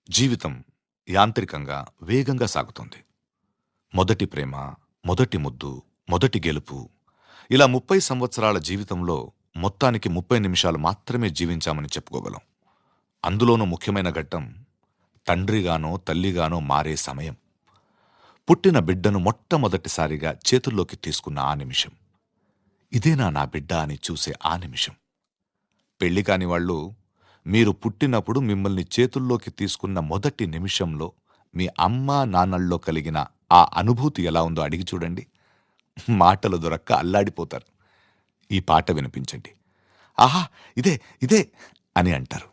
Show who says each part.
Speaker 1: జీవితం యాంత్రికంగా వేగంగా సాగుతోంది. మొదటి ప్రేమ, మొదటి ముద్దు, మొదటి గెలుపు, ఇలా 30 సంవత్సరాల జీవితంలో మొత్తానికి 30 నిమిషాలు మాత్రమే జీవించామని చెప్పుకోగలం. అందులోనూ ముఖ్యమైన ఘట్టం తండ్రిగానో తల్లిగానో మారే సమయం. పుట్టిన బిడ్డను మొట్టమొదటిసారిగా చేతుల్లోకి తీసుకున్న ఆ నిమిషం. ఇదేనా నా బిడ్డ అని చూసే ఆ నిమిషం. పెళ్లి కాని వాళ్ళు మీరు పుట్టినప్పుడు మిమ్మల్ని చేతుల్లోకి తీసుకున్న మొదటి నిమిషంలో మీ అమ్మా నాన్నల్లో కలిగిన ఆ అనుభూతి ఎలా ఉందో అడిగి చూడండి. మాటలు దొరక్క అల్లాడిపోతారు. ఈ పాట వినిపించండి. ఆహా, ఇదే ఇదే అని అంటారు.